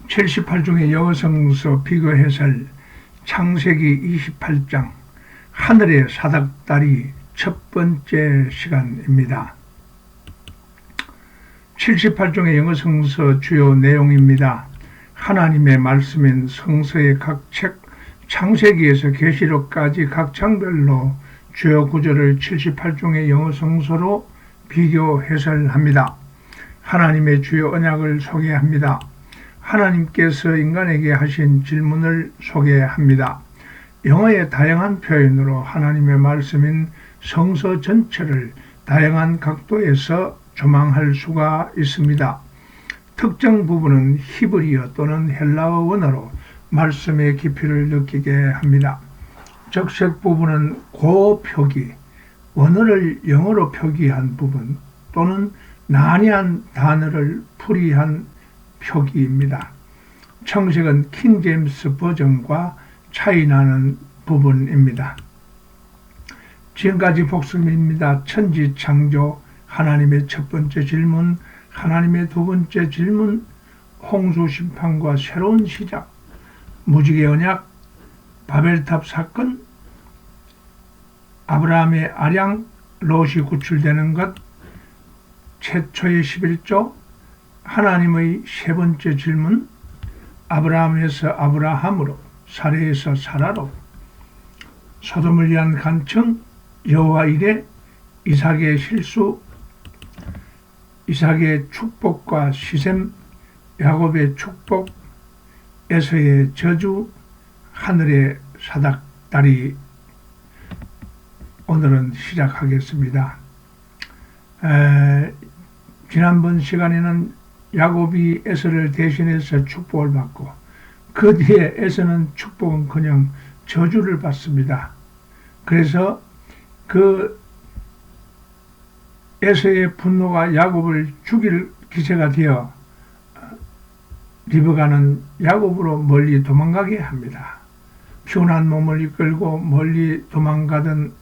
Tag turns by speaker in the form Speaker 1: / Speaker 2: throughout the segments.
Speaker 1: 78종의 영어성서 비교 해설 창세기 28장 하늘의 사닥다리 첫 번째 시간입니다. 78종의 영어성서 주요 내용입니다. 하나님의 말씀인 성서의 각 책, 창세기에서 계시록까지 각 장별로 주요 구절을 78종의 영어성서로 비교 해설합니다. 하나님의 주요 언약을 소개합니다. 하나님께서 인간에게 하신 질문을 소개합니다. 영어의 다양한 표현으로 하나님의 말씀인 성서 전체를 다양한 각도에서 조망할 수가 있습니다. 특정 부분은 히브리어 또는 헬라어 원어로 말씀의 깊이를 느끼게 합니다. 적색 부분은 고표기, 원어를 영어로 표기한 부분 또는 난해한 단어를 풀이한 표기입니다. 청색은 킹제임스 버전과 차이나는 부분입니다. 지금까지 복습입니다. 천지창조, 하나님의 첫 번째 질문, 하나님의 두 번째 질문, 홍수심판과 새로운 시작, 무지개 언약, 바벨탑 사건, 아브라함의 아량, 롯이 구출되는 것, 최초의 11조, 하나님의 세 번째 질문, 아브라함에서 아브라함으로, 사레에서 사라로, 소돔을 위한 간청, 여호와 이레, 이삭의 실수, 이삭의 축복과 시셈, 야곱의 축복, 에서의 저주, 하늘의 사닥다리. 오늘은 시작하겠습니다. 지난번 시간에는 야곱이 에서를 대신해서 축복을 받고 그 뒤에 에서는 축복은커녕 저주를 받습니다. 그래서 그 에서의 분노가 야곱을 죽일 기세가 되어 리브가는 야곱으로 멀리 도망가게 합니다. 피곤한 몸을 이끌고 멀리 도망가던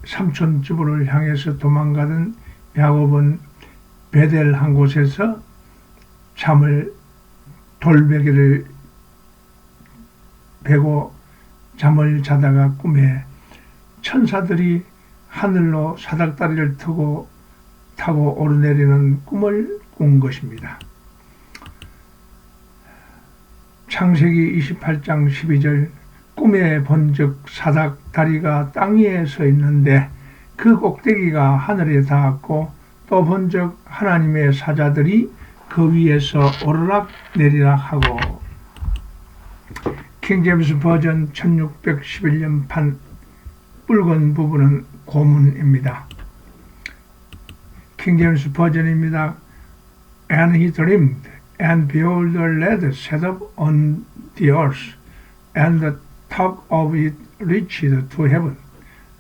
Speaker 1: 삼촌 집으로 향해서 도망가던 야곱은 베델 한 곳에서 돌베개를 베고 잠을 자다가 꿈에 천사들이 하늘로 사닥다리를 타고 오르내리는 꿈을 꾼 것입니다. 창세기 28장 12절, 꿈에 본즉 사닥다리가 땅 위에 서 있는데 그 꼭대기가 하늘에 닿았고 또 본즉 하나님의 사자들이 그 위에서 오르락 내리락 하고. 킹제임스 버전 1611년판 붉은 부분은 고문입니다. 킹제임스 버전입니다. And he dreamed, and behold a ladder set up on the earth, and the top of it reached to heaven,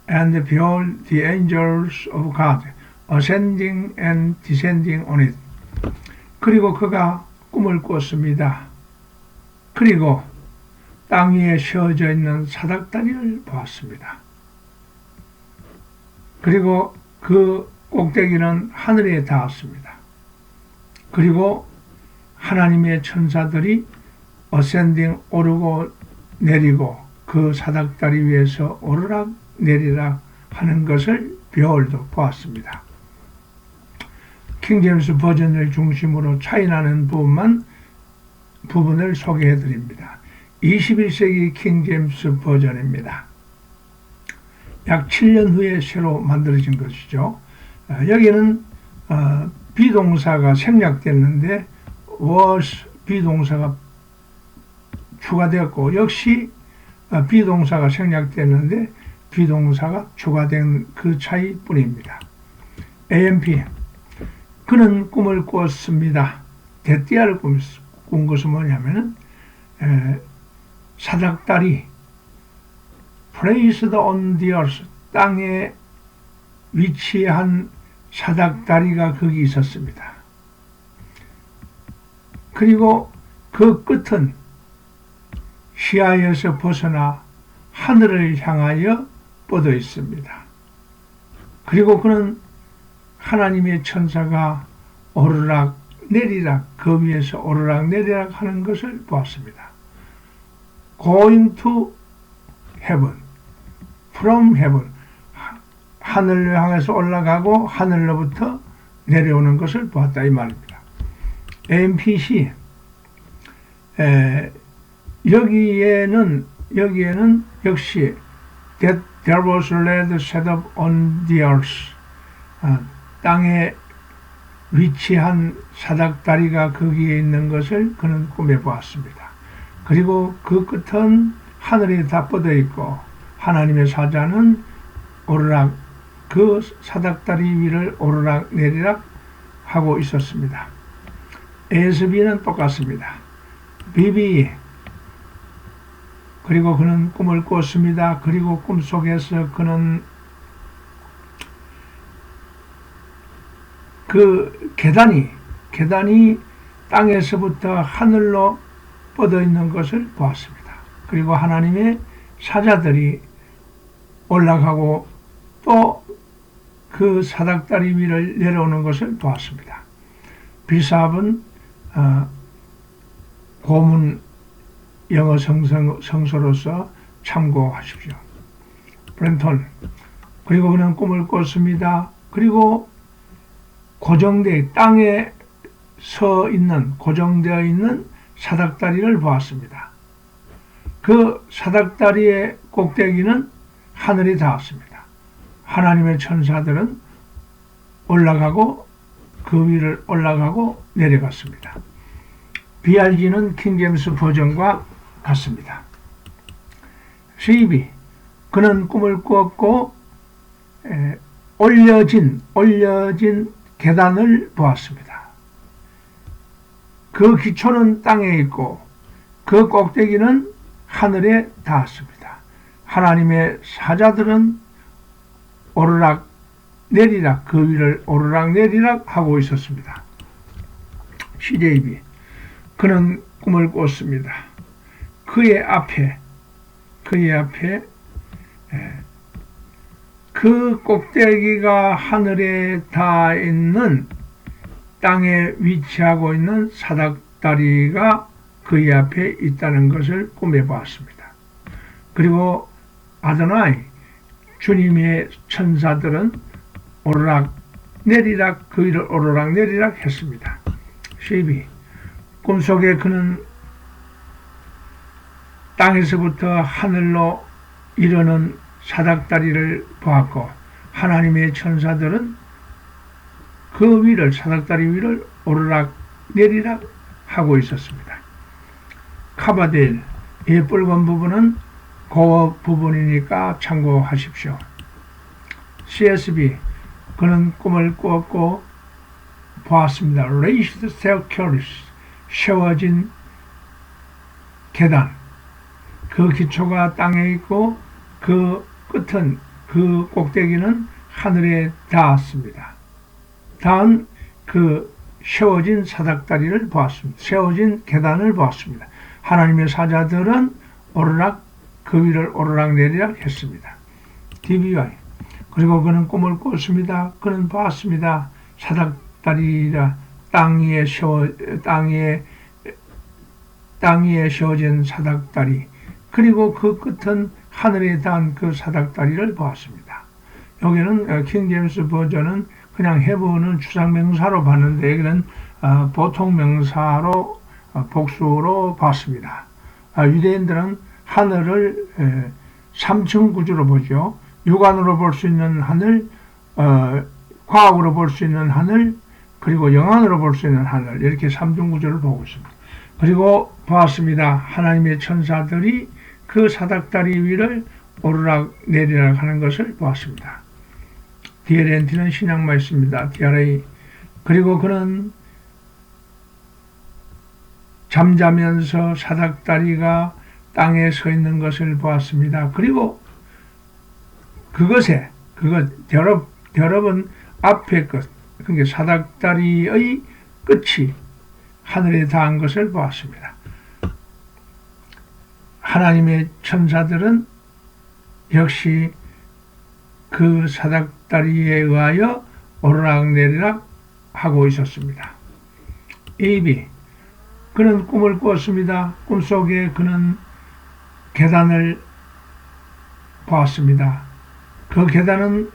Speaker 1: and behold the angels of God ascending and descending on it. 그리고 그가 꿈을 꿨습니다. 그리고 땅 위에 세워져 있는 사닥다리를 보았습니다. 그리고 그 꼭대기는 하늘에 닿았습니다. 그리고 하나님의 천사들이 어센딩 오르고 내리고 그 사닥다리 위에서 오르락 내리락 하는 것을 behold 보았습니다. 킹제임스 버전을 중심으로 차이나는 부분을 소개해 드립니다. 21세기 킹제임스 버전입니다. 약 7년 후에 새로 만들어진 것이죠. 여기는 비동사가 생략됐는데 was 비동사가 추가되었고 역시 비동사가 생략됐는데 비동사가 추가된 그 차이뿐입니다. AMP, 그는 꿈을 꿨습니다. 데띠아를 꾼 것은 뭐냐면은 사닥다리, placed on the earth, 땅에 위치한 사닥다리가 거기 있었습니다. 그리고 그 끝은 시야에서 벗어나 하늘을 향하여 뻗어 있습니다. 그리고 그는 하나님의 천사가 오르락 내리락 그 위에서 오르락내리락 하는 것을 보았습니다. Going to heaven, from heaven, 하늘을 향해서 올라가고 하늘로부터 내려오는 것을 보았다 이 말입니다. AMPC 여기에는 역시 that there was a ladder set up on the earth, 땅에 위치한 사닥다리가 거기에 있는 것을 그는 꿈에 보았습니다. 그리고 그 끝은 하늘에 다 뻗어 있고 하나님의 사자는 오르락 그 사닥다리 위를 오르락 내리락 하고 있었습니다. ASB는 똑같습니다. BB 그리고 그는 꿈을 꿨습니다. 그리고 꿈속에서 그는 그 계단이 땅에서부터 하늘로 뻗어 있는 것을 보았습니다. 그리고 하나님의 사자들이 올라가고 또 그 사닥다리 위를 내려오는 것을 보았습니다. 비삽은 고문 영어 성서로서 참고하십시오. 브렌턴 그리고 그는 꿈을 꿨습니다. 그리고 땅에 고정되어 있는 사닥다리를 보았습니다. 그 사닥다리의 꼭대기는 하늘에 닿았습니다. 하나님의 천사들은 올라가고 그 위를 올라가고 내려갔습니다. BRG는 킹제임스 버전과 같습니다. CB 그는 꿈을 꾸었고 올려진 계단을 보았습니다. 그 기초는 땅에 있고 그 꼭대기는 하늘에 닿았습니다. 하나님의 사자들은 오르락 내리락 그 위를 오르락 내리락 하고 있었습니다. CJB 그는 꿈을 꿨습니다. 그의 앞에 그 꼭대기가 하늘에 닿아 있는 땅에 위치하고 있는 사닥다리가 그의 앞에 있다는 것을 꿈에 보았습니다. 그리고 아도나이 주님의 천사들은 오르락 내리락 그 위를 오르락 내리락 했습니다. 12 꿈속에 그는 땅에서부터 하늘로 이르는 사닥다리를 보았고 하나님의 천사들은 그 위를 사닥다리 위를 오르락 내리락 하고 있었습니다. 카바델 이 붉은 부분은 그 부분이니까 참고하십시오. CSB 그는 꿈을 꾸었고 보았습니다. Raised staircase 세워진 계단 그 기초가 땅에 있고 그 끝은 그 꼭대기는 하늘에 닿았습니다. 닿은 그 세워진 사닥다리를 보았습니다. 세워진 계단을 보았습니다. 하나님의 사자들은 오르락 그 위를 오르락 내리락 했습니다. DBY 그리고 그는 꿈을 꿨습니다. 그는 보았습니다. 사닥다리라 땅 위에 세워진 사닥다리 그리고 그 끝은 하늘에 닿은 그 사닥다리를 보았습니다. 여기는 킹제임스 버전은 그냥 heaven은 추상명사로 봤는데 여기는 보통 명사로 복수로 봤습니다. 유대인들은 하늘을 3층 구조로 보죠. 육안으로 볼 수 있는 하늘, 과학으로 볼 수 있는 하늘, 그리고 영안으로 볼 수 있는 하늘 이렇게 3중 구조를 보고 있습니다. 그리고 보았습니다. 하나님의 천사들이 그 사닥다리 위를 오르락 내리락 하는 것을 보았습니다. DLNT는 신약만 있습니다. DRA 그리고 그는 잠자면서 사닥다리가 땅에 서 있는 것을 보았습니다. 그리고 대럽은 앞에 것, 그러니까 사닥다리의 끝이 하늘에 닿은 것을 보았습니다. 하나님의 천사들은 역시 그 사닥다리에 의하여 오르락내리락 하고 있었습니다. AB 그는 꿈을 꾸었습니다. 꿈속에 그는 계단을 보았습니다. 그 계단은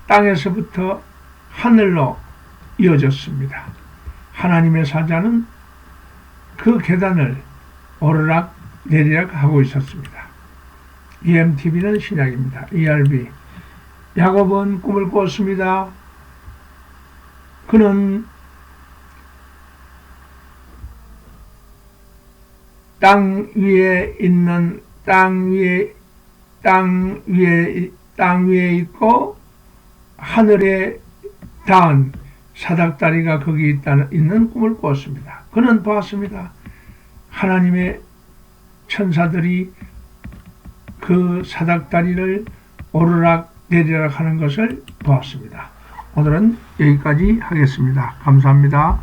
Speaker 1: 땅에서부터 하늘로 이어졌습니다. 하나님의 사자는 그 계단을 오르락 내리락 하고 있었습니다. EMTV는 신약입니다. ERV. 야곱은 꿈을 꾸었습니다. 그는 땅 위에 있고 하늘에 닿은 사닥다리가 거기 있는 꿈을 꾸었습니다. 그는 보았습니다. 하나님의 천사들이 그 사닥다리를 오르락 내리락 하는 것을 보았습니다. 오늘은 여기까지 하겠습니다. 감사합니다.